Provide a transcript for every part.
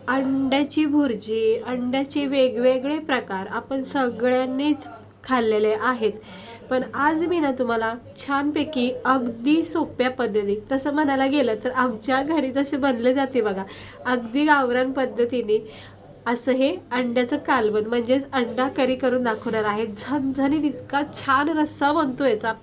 अंड्याची भुर्जी, अंड्याचे वेगवेगळे प्रकार आपण सगळ्यांनीच खाल्लेले आहेत. पण आज मी ना तुम्हाला छानपैकी अगदी सोप्या पद्धती, तसं म्हणायला गेलं तर आमच्या घरी जसे बनले जाते बघा, अगदी गावरान पद्धतीने असं हे अंड्याचं कालवण म्हणजेच अंडा करी करून दाखवणार आहे. झणझणीत इतका छान रस्सा बनतो याचा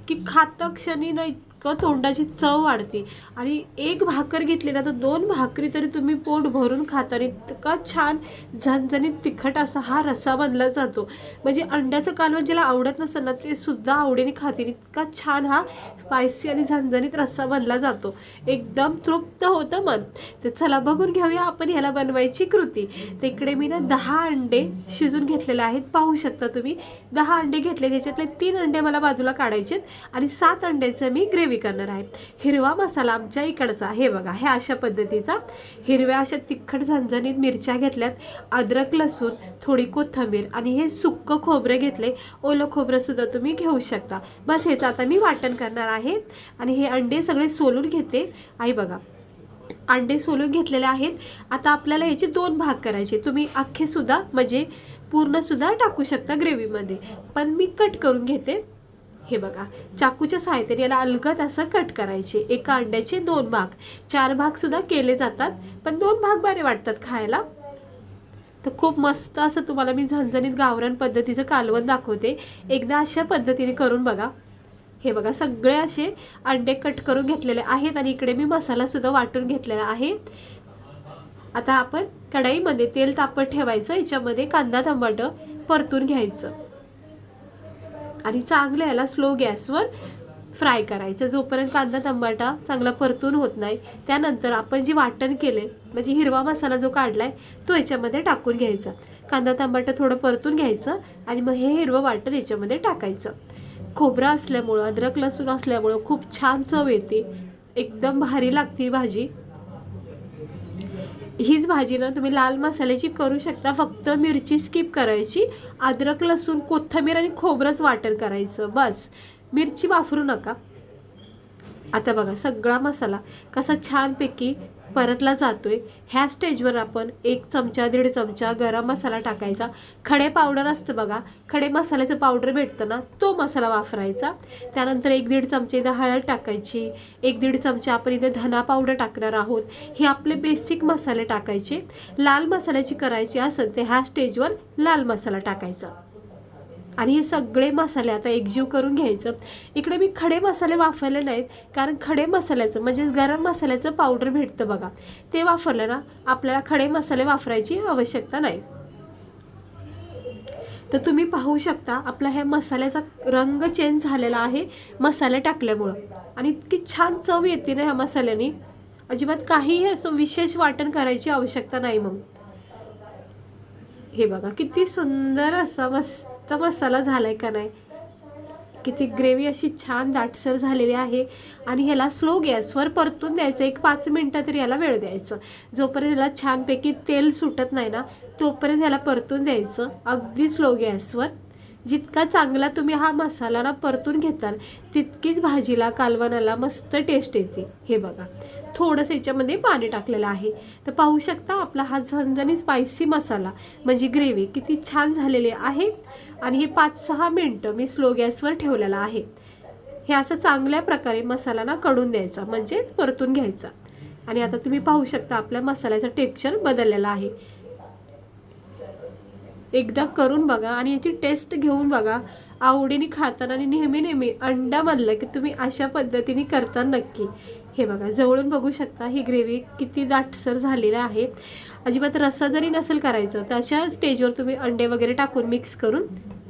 की खाता क्षणी ना इतकं तोंडाची चव वाढते. आणि एक भाकर घेतली ना तर 2 भाकरी तरी तुम्ही पोट भरून खाता. आणि इतका छान झणझणीत तिखट असा हा रस्सा बनला जातो. म्हणजे अंड्याचं कालवण ज्याला आवडत नसतं ना ते सुद्धा आवडीने खातील, इतका छान हा स्पायसी आणि झणझणीत रस्सा बनला जातो. एकदम तृप्त होतं मन. तर चला बघून घेऊया आपण ह्याला बनवायची कृती. तर इकडे मी ना 10 अंडे शिजून घेतलेले आहेत. पाहू शकता तुम्ही 10 अंडे घेतले, त्याच्यातले 3 अंडे मला बाजूला काढायचे आणि 7 अंड्याचं मी ग्रेव्ही करणार आहे. हिरवा मसाला आमच्या इकडचा हे बघा, हे अशा पद्धतीचा हिरव्या अशा तिखट झणझणीत मिरच्या घेतल्यात, अद्रक लसूण, थोडी कोथिंबीर आणि हे सुक्कं खोबरं घेतले. ओलं खोबरं सुद्धा तुम्ही घेऊ शकता. बस हेच आता मी वाटण करणार आहे. आणि हे अंडे सगळे सोलून घेते आहे बघा. अंडे सोलून घेतलेले आहेत. आता आपल्याला याचे 2 भाग करायचे. तुम्ही अख्खे सुद्धा म्हणजे पूर्ण सुद्धा टाकू शकता ग्रेव्हीमध्ये, पण मी कट करून घेते. हे बघा, चाकूच्या सहाय्याने याला अलगद असं कट करायचे. एका अंड्याचे 2 भाग, 4 भाग सुद्धा केले जातात, पण 2 भाग बरे वाटतात खायला. तर खूप मस्त असं तुम्हाला मी झणझणीत गावरान पद्धतीचं कालवण दाखवते. एकदा अशा पद्धतीने करून बघा. हे बघा, सगळे असे अंडे कट करून घेतलेले आहेत आणि इकडे मी मसाला सुद्धा वाटून घेतलेला आहे. आता आपण कढईमध्ये तेल तापत ठेवायचं. याच्यामध्ये कांदा टमाटर परतून घ्यायचं आणि चांगलं याला स्लो गॅसवर फ्राय करायचं जोपर्यंत कांदा टमाटा चांगला परतून होत नाही. त्यानंतर आपण जी वाटण केले म्हणजे हिरवा मसाला जो काढलाय तो याच्यामध्ये टाकून घ्यायचा. कांदा टमाटा थोडं परतून घ्यायचं आणि मग हे हिरवं वाटण याच्यामध्ये टाकायचं. खोबरं असल्यामुळं, अद्रक लसूण असल्यामुळं खूप छान चव येते, एकदम भारी लागते ही भाजी. हीच भाजी ना तुम्ही लाल मसाल्याची करू शकता, फक्त मिरची स्किप करायची. अद्रक लसूण कोथिंबीर आणि खोबरंच वाटण करायचं, बस. मिरची वापरू नका. आता बघा सगळा मसाला कसा छानपैकी परतला जातोय. ह्या स्टेजवर आपण 1 चमचा 1.5 चमचा गरम मसाला टाकायचा. खडे पावडर असतं बघा, खडे मसाल्याचं पावडर भेटतं ना, तो मसाला वापरायचा. त्यानंतर 1-1.5 चमचे इथं हळद टाकायची. 1-1.5 चमचे आपण इथे धना पावडर टाकणार आहोत. हे आपले बेसिक मसाले टाकायचे. लाल मसाल्याची करायची असेल तर ह्या स्टेजवर लाल मसाला टाकायचा आणि हे सगळे मसाले आता एकजीव करून घ्यायचं. इकडे मी खडे मसाले वापरले नाहीत, कारण खडे मसाल्याचं म्हणजे गरम मसाल्याचं पावडर भेटतं बघा, ते वापरलं ना आपल्याला खडे मसाले वापरायची आवश्यकता नाही. तर तुम्ही पाहू शकता आपला ह्या मसाल्याचा रंग चेंज झालेला आहे मसाले टाकल्यामुळं. आणि इतकी छान चव येते ना ह्या मसाल्याने, अजिबात काहीही असं विशेष वाटण करायची आवश्यकता नाही. मग हे बघा किती सुंदर असा मस्त मसाला झालाय का नाही, किती ग्रेव्ही अशी छान दाटसर झालेली आहे. आणि ह्याला स्लो गॅसवर परतून द्यायचं. 1-5 मिनटं तरी याला वेळ द्यायचं. जोपर्यंत याला छानपैकी तेल सुटत नाही ना तोपर्यंत याला परतून द्यायचं अगदी स्लो गॅसवर. जितका चांगला तुम्ही हा मसाला ना परतून घेताल तितकीच भाजीला कालवणाला मस्त टेस्ट येते. हे बघा थोडंसं याच्यामध्ये पाणी टाकलेलं आहे. तर पाहू शकता आपला हा झणझणीत स्पायसी मसाला म्हणजे ग्रेव्ही किती छान झालेली आहे. आणि हे 5-6 मिनटं मी स्लो गॅसवर ठेवलेलं आहे. हे असं चांगल्या प्रकारे मसाला ना कडून द्यायचा म्हणजेच परतून घ्यायचा. आणि आता तुम्ही पाहू शकता आपल्या मसाल्याचा टेक्स्चर बदललेला आहे. एकदा करून बघा आणि याची टेस्ट घेऊन बघा. आवडीने खाताना आणि नेहमी अंडा म्हणलं की तुम्ही अशा पद्धतीने करता नक्की. हे बघा जवळून बघू शकता ही ग्रेव्ही किती दाटसर झालेली आहे. अजिबात रस्सा जरी नसेल करायचं तर अशा स्टेजवर तुम्ही अंडे वगैरे टाकून मिक्स करून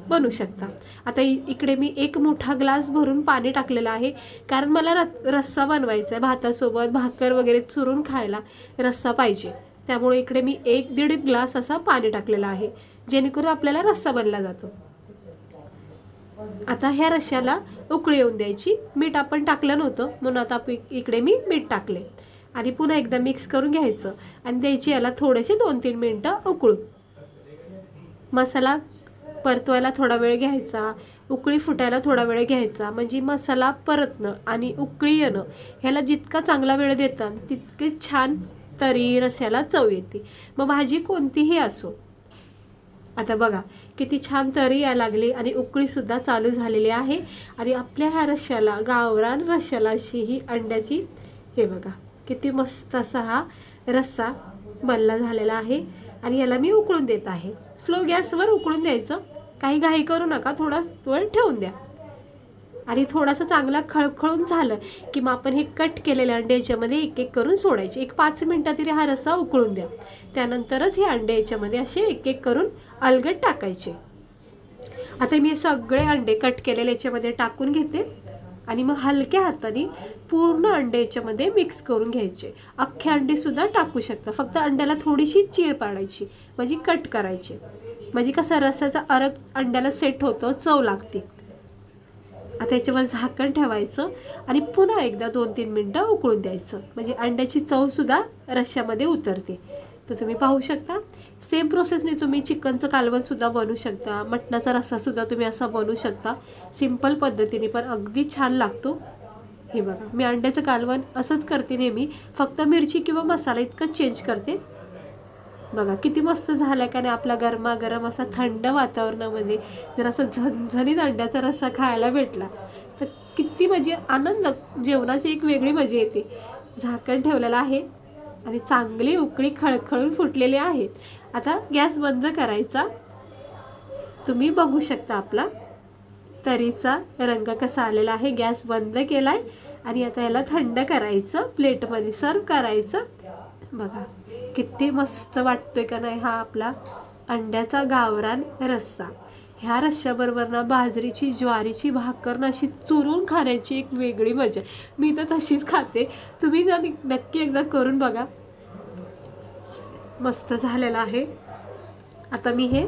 बनवू शकता. आता इकडे मी 1 मोठा ग्लास भरून पाणी टाकलेलं आहे, कारण मला रस्सा बनवायचा आहे. भातासोबत भाकर वगैरे चुरून खायला रस्सा पाहिजे, त्यामुळे इकडे मी 1-1.5 ग्लास असा पाणी टाकलेला आहे, जेणेकरून आपल्याला रस्सा बनला जातो. आता ह्या रश्श्याला उकळी येऊन द्यायची. मीठ आपण टाकलं नव्हतं म्हणून आता इकडे मी मीठ टाकले आणि पुन्हा एकदा मिक्स करून घ्यायचं आणि द्यायची याला थोडेसे 2-3 मिनटं उकळून. मसाला परतवायला थोडा वेळ घ्यायचा, उकळी फुटायला थोडा वेळ घ्यायचा, म्हणजे मसाला परतणं आणि उकळी येणं ह्याला जितका चांगला वेळ देतात तितके छान तरी रस्स्याला चव येते, मग भाजी कोणतीही असो. आता बघा किती छान तरी यायला लागली आणि उकळीसुद्धा चालू झालेली आहे. आणि आपल्या ह्या रश्श्याला, गावरान रश्श्याला अशी ही अंड्याची, हे बघा किती मस्त असा हा रस्सा बनला झालेला आहे. आणि याला मी उकळून देत आहे. स्लो गॅसवर उकळून द्यायचं, काही घाई करू नका, थोडा वेळ ठेवून द्या. आणि थोडासा चांगला खळखळून झालं की मग आपण हे कट केलेले अंडे याच्यामध्ये एक एक करून सोडायचे. एक 5 मिनटं तरी हा रस्सा उकळून द्या. त्यानंतरच हे अंडे याच्यामध्ये असे एक एक करून अलगद टाकायचे. आता मी सगळे अंडे कट केलेले याच्यामध्ये टाकून घेते आणि मग हलक्या हाताने पूर्ण अंडे याच्यामध्ये मिक्स करून घ्यायचे. अख्खे अंडेसुद्धा टाकू शकता, फक्त अंड्याला थोडीशी चीर पाडायची, म्हणजे कट करायचे, म्हणजे कसा रस्साचा अर्क अंड्याला सेट होतं, चव लागते. आता याच्यावर झाकण ठेवायचं आणि पुन्हा एकदा 2-3 मिनटं उकळून द्यायचं, म्हणजे अंड्याची चवसुद्धा रश्श्यामध्ये उतरते. तर तुम्ही पाहू शकता, सेम प्रोसेसने तुम्ही चिकनचं कालवणसुद्धा बनवू शकता, मटणाचा रस्सासुद्धा तुम्ही असा बनवू शकता, सिंपल पद्धतीने, पण अगदी छान लागतो. हे बघा मी अंड्याचं कालवण असंच करते नेहमी, फक्त मिरची किंवा मसाला इतकंच चेंज करते. बघा किती मस्त झालं का नाही. आपला गरमागरम असा थंड वातावरणामध्ये जर असं झणझणीत अंड्याचा रस्सा खायला भेटला तर किती म्हणजे आनंद, जेवणाची एक वेगळी मजा येते. झाकण ठेवलेलं आहे आणि चांगली उकळी खळखळून फुटलेली आहेत. आता गॅस बंद करायचा. तुम्ही बघू शकता आपला तरीचा रंग कसा आलेला आहे. गॅस बंद केलाय आणि आता याला थंड करायचं, प्लेटमध्ये सर्व करायचं. बघा किती मस्त वाटतोय का नाही हा आपला अंड्याचा गावरान रस्सा. ह्या रश्श्याबरोबर ना बाजरीची, ज्वारीची भाकर ना अशी चुरून खाण्याची एक वेगळी मजा. मी तर तशीच खाते, तुम्ही नक्की एकदा करून बघा. मस्त झालेला आहे. आता मी हे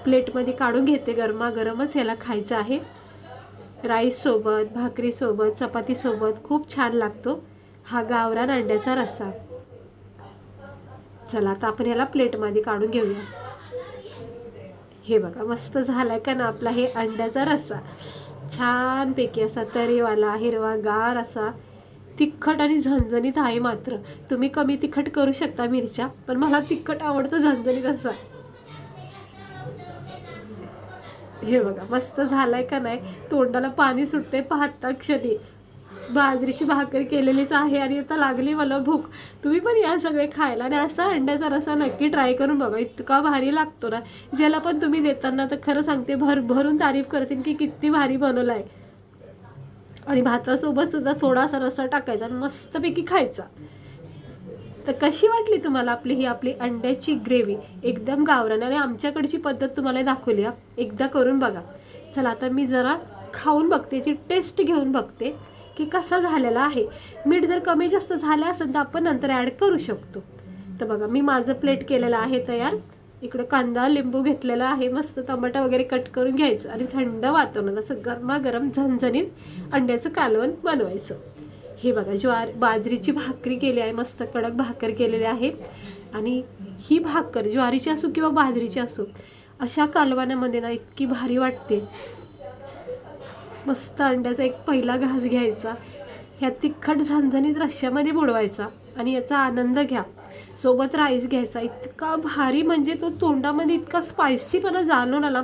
प्लेटमध्ये काढून घेते. गरमागरमच याला खायचं आहे. राईससोबत, भाकरीसोबत, चपातीसोबत खूप छान लागतो हा गावरान अंड्याचा रस्सा. चला आता आपण ह्याला प्लेटमध्ये काढून घेऊया. हे बघा मस्त झालाय का ना आपला हे अंड्याचा रस्सा. छानपैकी असा तरीवाला, हिरवागार असा, तिखट आणि झणझणीत आहे. मात्र तुम्ही कमी तिखट करू शकता मिरच्या, पण मला तिखट आवडतं झणझणीत असा. हे बघा मस्त झालाय का नाही. तोंडाला पाणी सुटते पाहता क्षणी. बाजरीची भाकर केलेलीच आहे आणि आता लागली मला भूक. तुम्ही पण या सगळे खायला आणि असा अंड्याचा रस्सा नक्की ट्राय करून बघा. इतका भारी लागतो ना, ज्याला पण तुम्ही देताना तर खरं सांगते भरभरून तारीफ करतील की किती भारी बनवला आहे. आणि भातासोबत सुद्धा थोडासा रस्सा टाकायचा आणि मस्तपैकी खायचा. तर कशी वाटली तुम्हाला आपली अंड्याची ग्रेव्ही? एकदम गावरान आणि आमच्याकडची पद्धत तुम्हाला दाखवली. एकदा करून बघा. चला आता मी जरा खाऊन बघते, याची टेस्ट घेऊन बघते की कसा झालेला आहे. मीठ जर कमी जास्त झालं असेल तर आपण नंतर ॲड करू शकतो. तर बघा मी माझं प्लेट केलेलं आहे तयार. इकडं कांदा, लिंबू घेतलेला आहे, मस्त टमाटा वगैरे कट करून घ्यायचं आणि थंड वातावरणात असं गरमागरम झणझणीत अंड्याचं कालवण बनवायचं. हे बघा बाजरीची भाकरी केली आहे, मस्त कडक भाकर केलेली आहे. आणि ही भाकर ज्वारीची असो किंवा बाजरीची असो, अशा कालवणामध्ये ना इतकी भारी वाटते. मस्त अंड्याचा एक पहिला घास घ्यायचा, ह्या तिखट झणझणीत रश्श्यामध्ये बुडवायचा आणि याचा आनंद घ्या. सोबत राईस घ्यायचा. इतका भारी, म्हणजे तो तोंडामध्ये इतका स्पायसीपणा जाणवला,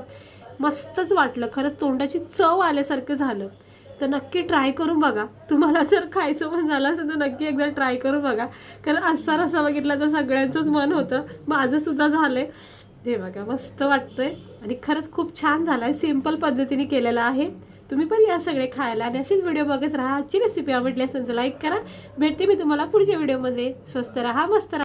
मस्तच वाटलं. खरंच तोंडाची चव आल्यासारखं झालं. तर नक्की ट्राय करून बघा. तुम्हाला जर खायचं पण झालं असेल तर नक्की एकदा ट्राय करून बघा, कारण असा रस्सा बघितला तर सगळ्यांचंच मन होतं. माझंसुद्धा झालं आहे. हे बघा मस्त वाटतंय आणि खरंच खूप छान झालं आहे. सिम्पल पद्धतीने केलेलं आहे. तुम्ही पण या सगळे खायला आणि अशीच व्हिडिओ बघत राहा. आजची रेसिपी आवडली असेल तर लाईक करा. भेटते मी तुम्हाला पुढच्या व्हिडिओमध्ये. स्वस्त राहा, मस्त राहा.